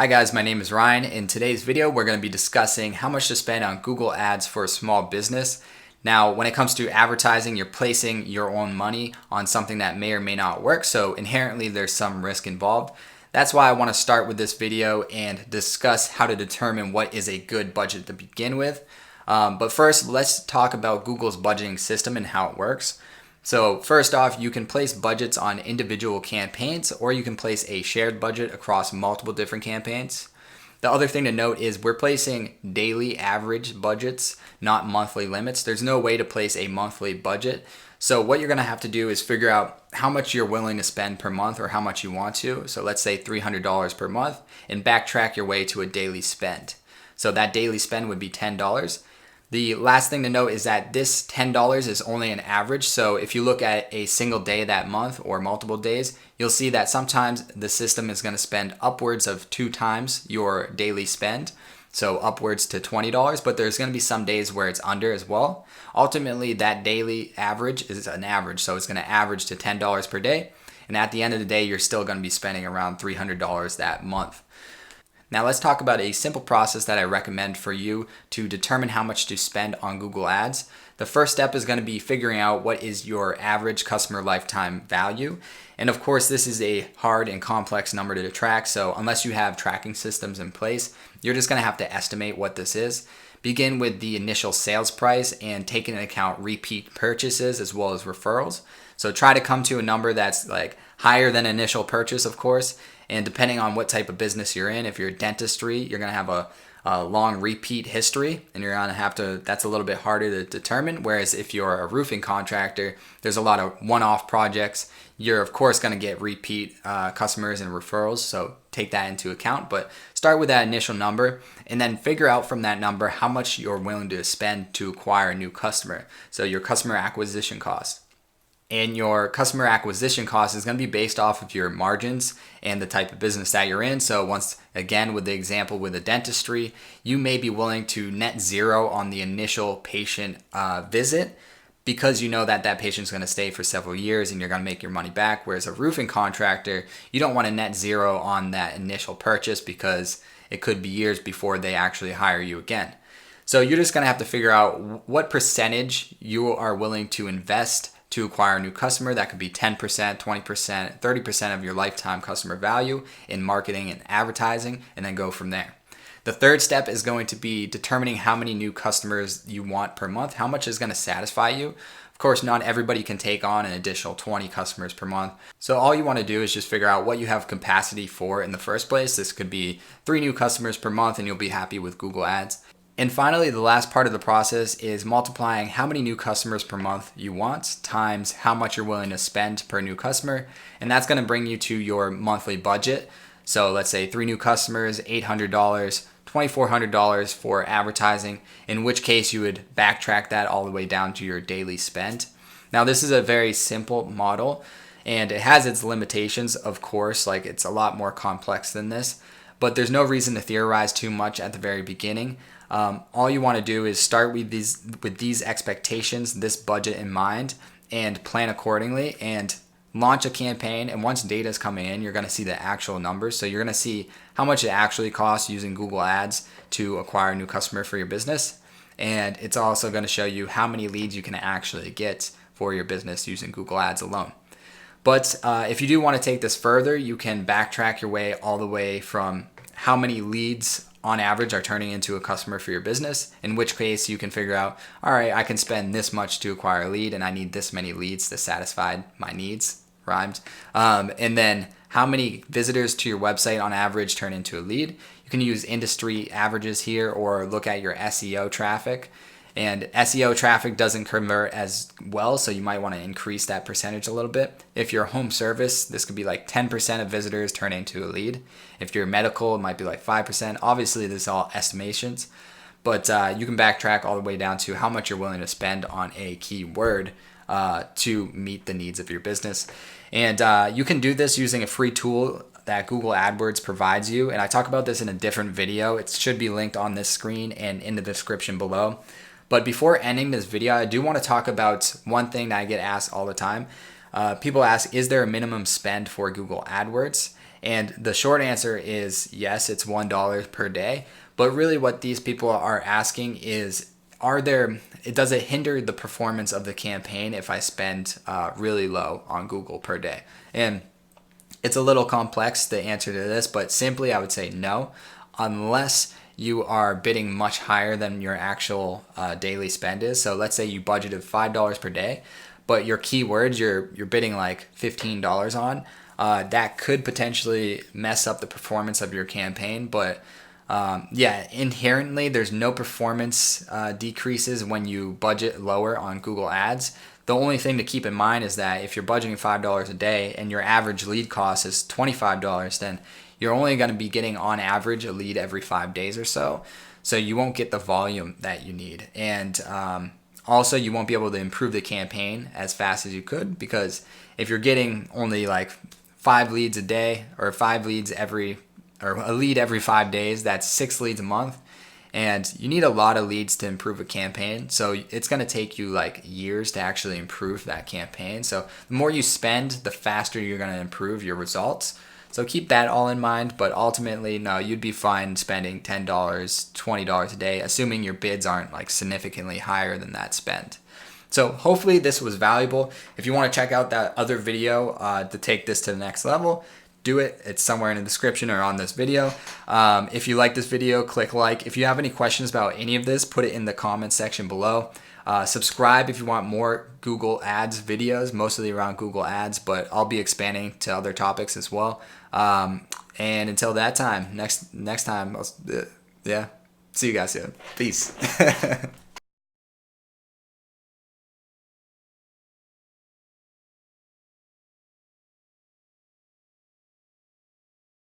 Hi guys, my name is Ryan. In today's video, we're going to be discussing how much to spend on Google Ads for a small business. Now, when it comes to advertising, you're placing your own money on something that may or may not work, so inherently there's some risk involved. That's why I want to start with this video and discuss how to determine what is a good budget to begin with. But first, let's talk about Google's budgeting system and how it works. So first off, you can place budgets on individual campaigns, or you can place a shared budget across multiple different campaigns. The other thing to note is we're placing daily average budgets, not monthly limits. There's no way to place a monthly budget. So what you're going to have to do is figure out how much you're willing to spend per month or how much you want to. So let's say $300 per month, and backtrack your way to a daily spend. So that daily spend would be $10. The last thing to note is that this $10 is only an average. So if you look at a single day that month or multiple days, you'll see that sometimes the system is going to spend upwards of 2 times your daily spend. So upwards to $20, but there's going to be some days where it's under as well. Ultimately, that daily average is an average. So it's going to average to $10 per day. And at the end of the day, you're still going to be spending around $300 that month. Now let's talk about a simple process that I recommend for you to determine how much to spend on Google Ads. The first step is going to be figuring out what is your average customer lifetime value. And of course, this is a hard and complex number to track. So unless you have tracking systems in place, you're just going to have to estimate what this is. Begin with the initial sales price and take into account repeat purchases as well as referrals. So try to come to a number that's like higher than initial purchase, of course. And depending on what type of business you're in, if you're dentistry, you're going to have a long repeat history, and you're going to have to, that's a little bit harder to determine. Whereas if you're a roofing contractor, there's a lot of one-off projects. You're of course going to get repeat customers and referrals, so take that into account. But start with that initial number and then figure out from that number how much you're willing to spend to acquire a new customer. So your customer acquisition cost. And your customer acquisition cost is going to be based off of your margins and the type of business that you're in. So once again, with the example with the dentistry, you may be willing to net zero on the initial patient visit because you know that that patient's going to stay for several years and you're going to make your money back. Whereas a roofing contractor, you don't want to net zero on that initial purchase because it could be years before they actually hire you again. So you're just going to have to figure out what percentage you are willing to invest to acquire a new customer. That could be 10%, 20%, 30% of your lifetime customer value in marketing and advertising, and then go from there. The third step is going to be determining how many new customers you want per month, how much is going to satisfy you. Of course, not everybody can take on an additional 20 customers per month. So all you want to do is just figure out what you have capacity for in the first place. This could be 3 new customers per month and you'll be happy with Google Ads. And finally, the last part of the process is multiplying how many new customers per month you want times how much you're willing to spend per new customer. And that's going to bring you to your monthly budget. So let's say 3 new customers, $800, $2,400 for advertising, in which case you would backtrack that all the way down to your daily spend. Now, this is a very simple model and it has its limitations, of course, like it's a lot more complex than this, but there's no reason to theorize too much at the very beginning. All you want to do is start with these expectations, this budget in mind, and plan accordingly and launch a campaign. And once data is coming in, you're going to see the actual numbers. So you're going to see how much it actually costs using Google Ads to acquire a new customer for your business. And it's also going to show you how many leads you can actually get for your business using Google Ads alone. But if you do want to take this further, you can backtrack your way all the way from how many leads on average are turning into a customer for your business, in which case you can figure out, all right, I can spend this much to acquire a lead and I need this many leads to satisfy my needs, rhymed. And then how many visitors to your website on average turn into a lead. You can use industry averages here or look at your SEO traffic. And SEO traffic doesn't convert as well, so you might want to increase that percentage a little bit. If you're a home service, this could be like 10% of visitors turn into a lead. If you're medical, it might be like 5%. Obviously, this is all estimations, but you can backtrack all the way down to how much you're willing to spend on a keyword to meet the needs of your business. And you can do this using a free tool that Google Adwords provides you. And I talk about this in a different video. It should be linked on this screen and in the description below. But before ending this video, I do want to talk about one thing that I get asked all the time. People ask, is there a minimum spend for Google AdWords? And the short answer is yes, it's $1 per day. But really what these people are asking is, does it hinder the performance of the campaign if I spend really low on Google per day? And it's a little complex, the answer to this, but simply I would say no, unless you are bidding much higher than your actual daily spend is. So let's say you budgeted $5 per day, but your keywords you're bidding like $15 on. That could potentially mess up the performance of your campaign, but yeah, inherently there's no performance decreases when you budget lower on Google Ads. The only thing to keep in mind is that if you're budgeting $5 a day and your average lead cost is $25, then you're only going to be getting on average a lead every 5 days or so. So you won't get the volume that you need. And also you won't be able to improve the campaign as fast as you could, because if you're getting only like 5 leads a day, or 5 leads or a lead every 5 days, that's 6 leads a month. And you need a lot of leads to improve a campaign. So it's going to take you like years to actually improve that campaign. So the more you spend, the faster you're going to improve your results. So keep that all in mind. But ultimately, no, you'd be fine spending $10, $20 a day, assuming your bids aren't like significantly higher than that spend. So hopefully this was valuable. If you want to check out that other video to take this to the next level, do it. It's somewhere in the description or on this video. If you like this video, click like. If you have any questions about any of this, put it in the comments section below. Subscribe if you want more Google Ads videos, mostly around Google Ads, but I'll be expanding to other topics as well. And until that time, next time, yeah, see you guys soon. Peace.